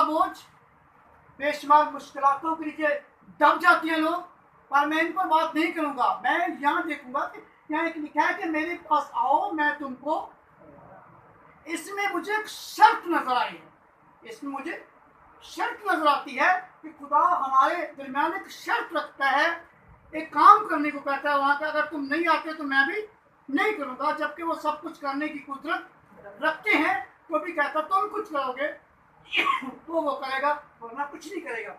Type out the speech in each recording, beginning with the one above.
का बोझ, बेशुमार मुश्किलातों के नीचे दब जाती हैं लोग, पर मैं इन पर बात नहीं करूंगा। मैं यहाँ देखूंगा कि यहाँ एक लिखा है कि मेरे पास आओ मैं तुमको, इसमें मुझे एक शर्त नजर आई है, इसमें मुझे शर्त नजर आती है कि खुदा हमारे दरमियान एक शर्त रखता है, एक काम करने को कहता है वहां का, अगर तुम नहीं आते तो मैं भी नहीं करूंगा, जबकि वो सब कुछ करने की कुदरत रखते हैं। तो भी कहता तुम कुछ करोगे तो वो करेगा, वरना कुछ नहीं करेगा।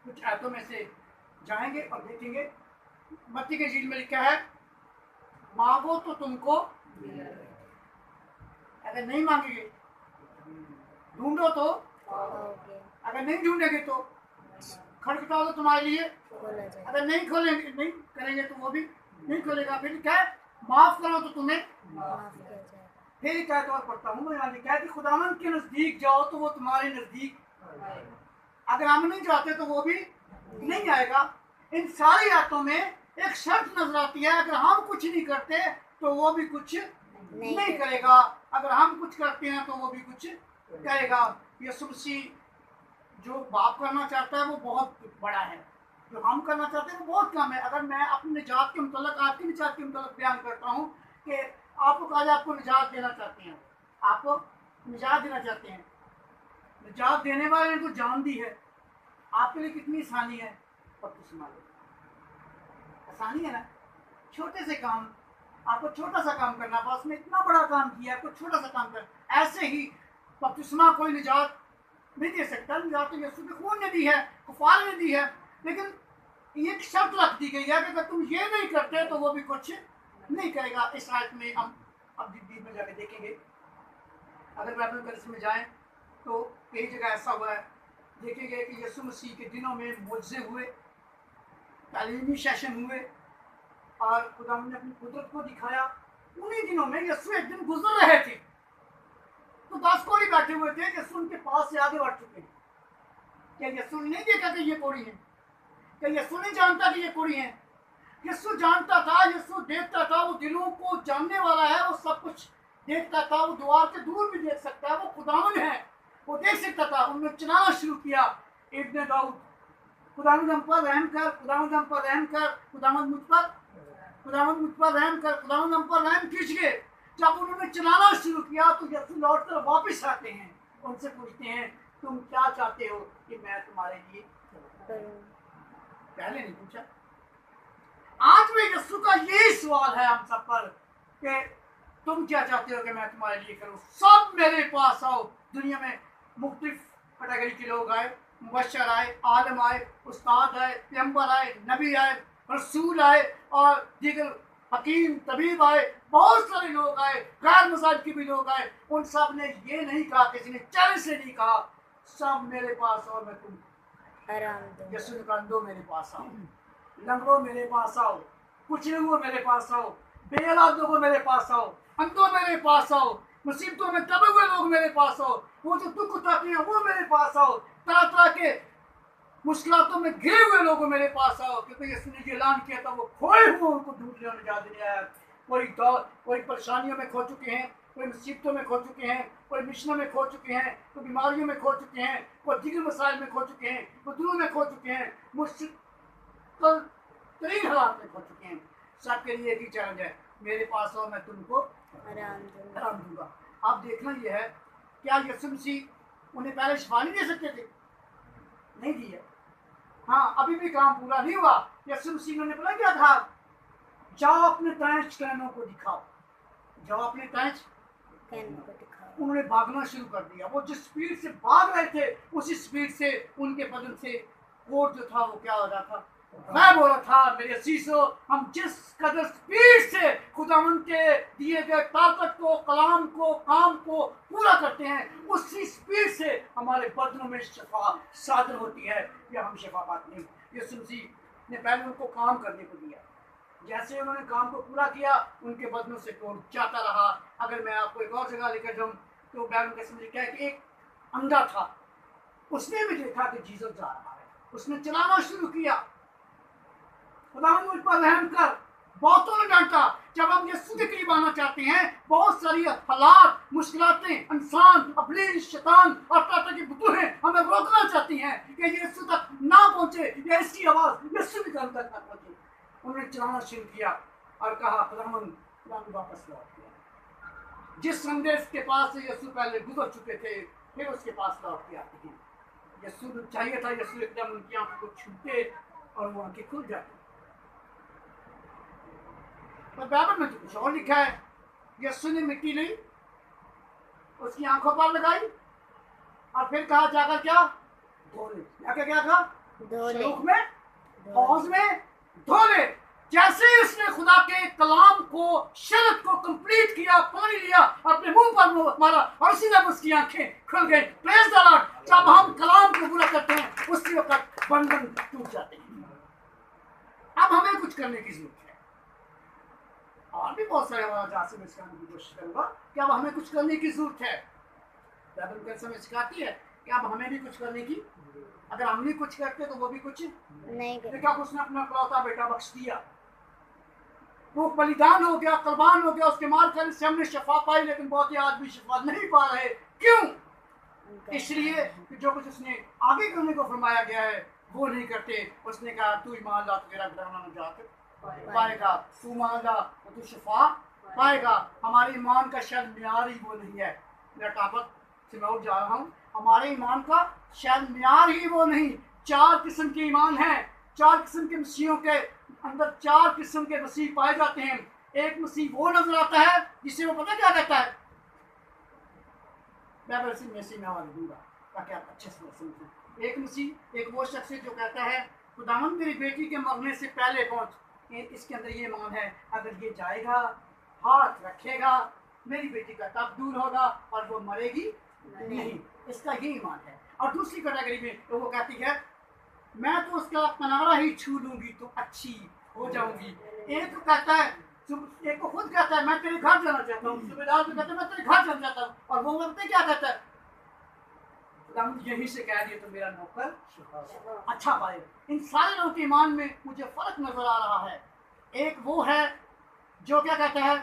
कुछ आयतों में से जाएंगे और देखेंगे। मत्ती के इंजील में लिखा है, मांगो तो तुमको, अगर नहीं मांगेंगे, ढूंढो तो, अगर नहीं ढूंढेंगे तो खटखटाओ तो तुम्हारे लिए, अगर नहीं खोलेंगे, नहीं करेंगे तो वो भी नहीं खोलेगा। फिर क्या है, माफ करो तो तुम्हें, फिर क्या तौर पढ़ता हूँ मैं, यानी क्या है कि खुदावन के नजदीक जाओ तो वो तुम्हारे नजदीक, अगर हम नहीं जाते तो वो भी नहीं आएगा। इन सारी आयतों में एक शर्त नजर आती है, अगर हम कुछ नहीं करते तो वो भी कुछ नहीं करेगा, अगर हम कुछ करते हैं तो वो भी कुछ करेगा। यीशु मसीह जो बाप करना चाहता है वो बहुत बड़ा है, जो हम करना चाहते हैं वो बहुत कम है। अगर मैं अपनी निजात के मुतल्लिक, आपकी निजात के मुतल्लिक बयान करता हूँ कि आपको आज आपको निजात देना चाहते हैं, आपको निजात देना चाहते हैं, निजात देने वाले ने तो जान दी है, आपके लिए कितनी आसानी है बपतिस्मा लेना। आसानी है ना, छोटे से काम, आपको छोटा सा काम करना, बस में इतना बड़ा काम किया, आपको छोटा सा काम कर। ऐसे ही बपतिस्मा कोई निजात नहीं दे सकता, निजात तो यीशु के खून ने दी है, कुफार ने दी है, लेकिन एक शर्त रख दी गई है कि अगर तुम ये नहीं करते तो वो भी कुछ नहीं करेगा। इस आयत में हम अब दीद में जाके देखेंगे, अगर बाइबल कॉलेज में जाएं तो कई जगह ऐसा हुआ है, देखेंगे कि यीशु मसीह के दिनों में मुआज़े हुए, तालीमी सेशन हुए और खुदा ने अपनी कुदरत को दिखाया। उन्हीं दिनों में यीशु एक दिन गुजर रहे थे तो 10 कोढ़ी बैठे हुए थे, यीशु उनके पास से आगे बढ़ चुके हैं। क्या यीशु नहीं देखा कि ये कोढ़ी है? क्या यीशु नहीं जानता कि ये कोढ़ी है? यीशु जानता था, यीशु देखता था, वो दिलों को जानने वाला है, वो सब कुछ देखता था, वो द्वार से दूर भी देख सकता है, वो खुदावन है, वो देख सकता था। उन्होंने चिल्लाना शुरू किया, इब्ने दाऊद, खुदावंद हम पर रहम कर, खुदावंद हम पर रहम कर, खुदावंद मुझ पर, खुदावंद मुझ पर रहम कर, खुदावंद हम पर रहम कीजिए। जब उन्होंने चिल्लाना शुरू किया तो यीशु लौट कर वापस आते हैं, उनसे पूछते हैं तुम क्या चाहते हो कि मैं तुम्हारे लिए करूं? पहले नहीं पूछा। आज में यीशु का यही सवाल है हम सब पर कि तुम क्या चाहते हो कि मैं तुम्हारे लिए करूं? सब मेरे पास आओ। दुनिया में मुख्तलिफ कैटेगरी के लोग आए, मुबश्शिर आए, आलम आए, उस्ताद आए, पैगंबर आए, नबी आए, रसूल आए और दीगर हकीम तबीब आए, बहुत सारे लोग आए, गैर मज़हब के भी लोग आए। उन सब ने ये नहीं कहा, किसी ने चैलेंज से नहीं कहा, सब मेरे पास आओ मैं तुम यीशु ने कहा दो मेरे पास आओ, लंगड़ों मेरे पास आओ, कुचले हुए मेरे पास आओ, बेऔलादों को मेरे पास आओ, अंधों मेरे पास आओ, मुसीबतों में दबे हुए लोग मेरे पास आओ, वो जो दुख उठाते हैं वो मेरे पास आओ, तरह तरह के मुश्किलातों में घिरे हुए लोगों मेरे पास आओ। क्योंकि यीशु ने ऐलान किया था वो खोए हुए उनको ढूंढने और निजात देने आया। कोई परेशानियों में खो चुके हैं, कोई मुसीबतों में खो चुके हैं, कोई मिशनों में खो चुके हैं, कोई बीमारियों में खो चुके हैं, कोई दिगर मसाइल में खो चुके हैं, कोई दिलों में खो चुके हैं, मुश्किल तरीन हालात में खो चुके हैं। सबके लिए एक ही चैलेंज है, मेरे पास आओ मैं तुमको आराम दूंगा। अब देखना यह है, क्या यीशु मसीह उन्हें पहले शिफा नहीं दे सकते थे? नहीं दी है। हाँ, अभी भी काम पूरा नहीं हुआ। यीशु मसीह ने बोला क्या था, जाओ अपने तैंच कहनों को दिखाओ, जाओ अपने तैंच कहनों को दिखाओ। उन्होंने भागना शुरू कर दिया। वो जिस स्पीड से भाग रहे थे उसी स्पीड से उनके बदन से कोट जो था वो क्या हो रहा था, मैं बोला था मेरे अजीजों, हम जिस कदर स्पीड से खुदावंद के दिए गए ताकत को, कलाम को, काम को पूरा करते हैं, उसी स्पीड से हमारे बदनों में शफा सादर होती है या हम शफा पाते हैं। यीशु मसीह ने पहले उनको काम करने को दिया, जैसे उन्होंने काम को पूरा किया उनके बदनों से कौन जाता रहा। अगर मैं आपको एक और जगह लेकर जाऊँ तो बाइबल में लिखा है कि एक अंधा था, उसने भी देखा कि जीसस जा रहा है, उसने चलाना शुरू किया, खुदावंद मुझ पर रहम कर। बहुतों ने डांटा। जब हम यीशु के करीब आना चाहते हैं, बहुत सारी हालात, मुश्किलातें, इंसान, अबलीस, शैतान और तरह की बुतुहें हमें रोक हैं कि यीशु तक ना पहुंचे या इसकी आवाज यीशु के कान तक ना पहुंचे। उन्होंने चलाना शुरू किया और कहा खुदावंद वापस लौट गया। जिस संदेश के पास से यीशु पहले गुजर चुके थे फिर उसके पास लौट के आते हैं। यीशु चाहिए था यीशु एकदम उनकी आंखों को छूते और वो आंखें खुल जाती। पर बाइबल में तो कुछ और लिखा है, यीशु ने मिट्टी ली, उसकी आंखों पर लगाई और फिर कहा जाकर क्या धोले। क्या कहा सलूक में हौज में धोले। जैसे ही उसने खुदा के कलाम को शरत को कंप्लीट किया, पानी लिया, अपने मुंह पर मारा और उसी वक्त उसकी आंखें खुल गई। Praise the Lord. जब हम कलाम को पूरा करते हैं उसी वक्त बंधन टूट जाते हैं। अब हमें कुछ करने की जरूरत है। और भी बहुत सारे जहाँ से मैं सिखाने की कोशिश करूंगा कि अब हमें कुछ करने की जरूरत है। बाइबल समय सिखाती है कि अब हमें भी कुछ करने की, अगर हम नहीं कुछ करते तो वो भी कुछ नहीं करते। क्या उसने अपना इकलौता बेटा बख्श दिया, वो बलिदान हो गया, कुर्बान हो गया, उसके मार करने से हमने शफा पाई, लेकिन बहुत ही आदमी शफा नहीं पा रहे। क्यों? इसलिए कि जो कुछ उसने आगे करने को फरमाया गया है वो नहीं करते। उसने कहा तू ईमान ला तो तेरा गुनाह जाकर पाएगा, तू मान ला तो तू शफा पाएगा। हमारे ईमान का शायद म्यार ही वो नहीं है। मैं टापक से मैं उठ जा रहा हूँ। हमारे ईमान का शायद म्यार ही वो नहीं। 4 किस्म के ईमान हैं। 4 किस्म के मसीहों के अंदर 4 किस्म के मसीह पाए जाते हैं। एक मसीह वो नजर आता है जिसे वो पता क्या कहता है, मैं वैसे मसीह में आवाज दूंगा ताकि आप अच्छे से समझें। एक मसीह एक वो शख्स है जो कहता है खुदावंद मेरी बेटी के मरने से पहले पहुंच, इसके अंदर ये ईमान है, अगर ये जाएगा हाथ रखेगा मेरी बेटी का तब दूर होगा और वो मरेगी नहीं। इसका ये ईमान है। और दूसरी कैटेगरी में तो वो कहती है मैं तो उसका किनारा ही छू लूंगी तो अच्छी हो जाऊंगी। एक कहता है, एक को खुद कहता है मैं तेरे घर जाना चाहता हूँ, सूबेदार तो कहता है मैं तेरे घर जाना चाहता हूँ, और वो वक्त क्या कहता है यही से कह दिए तो मेरा नौकर अच्छा पाए। इन सारे लोगों के ईमान में मुझे फर्क नजर आ रहा है। एक वो है जो क्या कहता है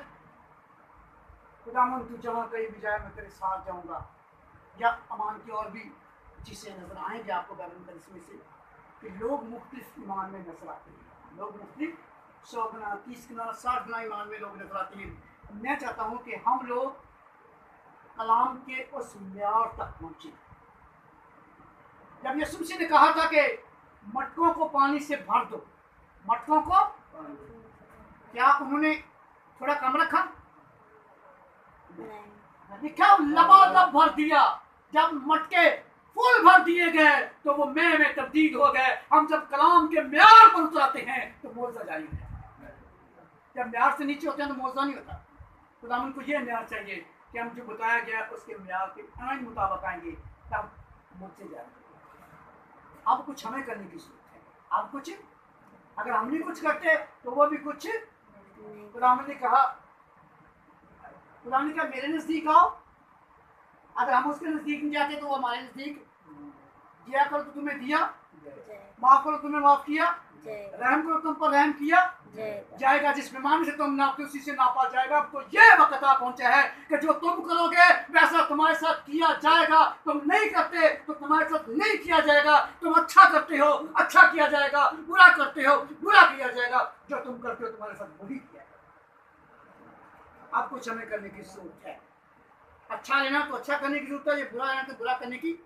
खुदावन तू जहाँ कहीं भी जाए मैं तेरे साथ जाऊंगा, या अमान की और भी चीजें नजर आएंगे आपको बैबल इसमें से कि लोग मुख्तलिफ ईमान में नजर आते हैं। लोग मुख्तलिफ 100 गुना 30 गुना 60 गुना ईमान में लोग नजर आते हैं। मैं चाहता हूँ कि हम लोग कलाम के उस म्यार तक पहुंचे। जब यीशु मसीह ने कहा था कि मटकों को पानी से भर दो, मटकों को क्या उन्होंने थोड़ा कम रखा? लिखा लबालब भर दिया। जब मटके फुल भर दिए गए तो वो मैं में तब्दील हो गए। हम जब कलाम के म्यार पर उतरते हैं तो मौजा जारी है। जब म्यार से नीचे होते हैं तो मौजा नहीं होता। खुदावंद को ये म्यार चाहिए कि हम जो बताया गया उसके म्यार के मुताबिक आएंगे तब मुझसे जाएंगे। अब कुछ हमें करने की जरूरत है। अब कुछ अगर हम नहीं कुछ करते तो वो भी कुछ। खुदावंद ने कहा मेरे नजदीक आओ। अगर हम उसके नजदीक नहीं जाते तो वो हमारे नजदीक। दिया करो तो तुम्हें दिया, माफ करो तुम्हें माफ किया, रहम करो तुम पर रहम किया जाएगा। जिस पैमाने से तुम नापते उसी से नापा जाएगा। तो ये वक्त आ पहुंचा है कि जो तुम करोगे वैसा तुम्हारे साथ किया जाएगा। तुम नहीं करते तो तुम्हारे साथ नहीं किया जाएगा। तुम अच्छा करते हो अच्छा किया जाएगा, बुरा करते हो बुरा किया जाएगा। जो तुम करते हो तुम्हारे साथ वही किया जाएगा। अब कुछ हमें करने की जरूरत है। अच्छा लेना तो अच्छा करने की जरूरत है, ये बुरा लेना तो बुरा करने की।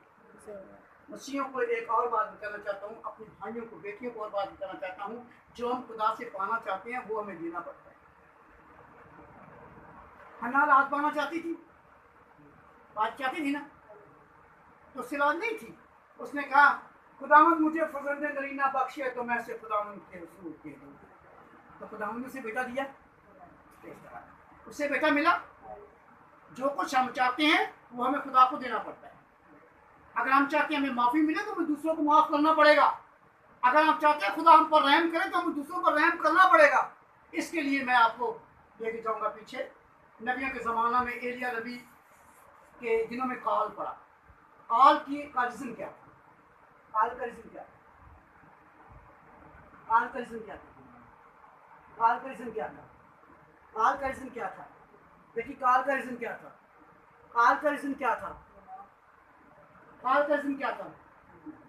मसीहों को एक और बात बताना चाहता हूँ, अपनी भाइयों को बेटियों को और बात बताना चाहता हूँ। जो हम खुदा से पाना चाहते हैं वो हमें देना पड़ता है। हन्ना रात पाना चाहती थी, बात चाहती थी ना, तो सिलाज नहीं थी। उसने कहा खुदावंद मुझे फजल नरीना बख्शे तो मैं से खुदावंद के रसूल के दूंगा। तो खुदावंद ने उसे बेटा दिया, उससे बेटा मिला। जो कुछ हम चाहते हैं वो हमें खुदा को देना पड़ता है। अगर हम चाहते हैं हमें माफी मिले तो हमें दूसरों को माफ करना पड़ेगा। अगर हम चाहते हैं खुदा हम पर रहम करे तो हमें दूसरों पर रहम करना पड़ेगा। इसके लिए मैं आपको लेके जाऊंगा पीछे। नबियों के ज़माना में एलिया नबी के दिनों में काल पड़ा। काल का रीज़न क्या था? काल का रीज़न क्या था? काल का रीज़न क्या था? काल का रीज़न क्या था? काल का रीज़न क्या था? देखिए काल का रीज़न क्या था? काल का रीज़न क्या था? काल का रीज़न क्या था?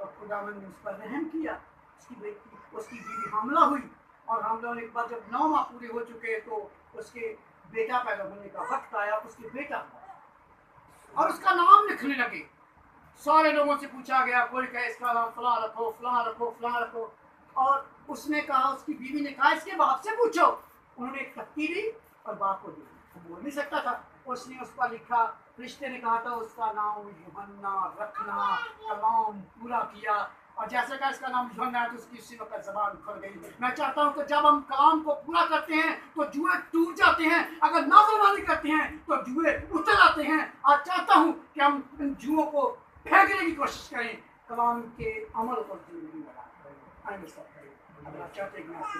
और खुदावंद ने उस पर रहम किया। उसकी बीवी हमला हुई और हमला होने के बाद जब 9 माह पूरे हो चुके तो उसके बेटा पैदा होने का वक्त आया। उसके बेटा हुआ और उसका नाम लिखने लगे। सारे लोगों से पूछा गया, कोई कहे इसका नाम फलां रखो, फलां रखो, फलां रखो। और उसने कहा, उसकी बीवी ने कहा इसके बाप से पूछो। उन्होंने एक तख्ती दी और बाप को दी। वो बोल नहीं सकता था। उसने उस पर लिखा, रिश्ते ने कहा था उसका नाम यूहन्ना रखना, कलाम पूरा किया। और जैसे का इसका नाम यूहन्ना है तो उसकी उसी वक्त जबान खुल गई। मैं चाहता हूँ कि जब हम कलाम को पूरा करते हैं तो जुए टूट जाते हैं। अगर नाफरमानी करते हैं तो जुए उतर आते हैं। आज चाहता हूँ कि हम इन जुओं को फेंकने की कोशिश करें, कलाम के अमल को जिंदगी में आएंगे सब करें। अगर आप चाहते हैं कि मैं आपके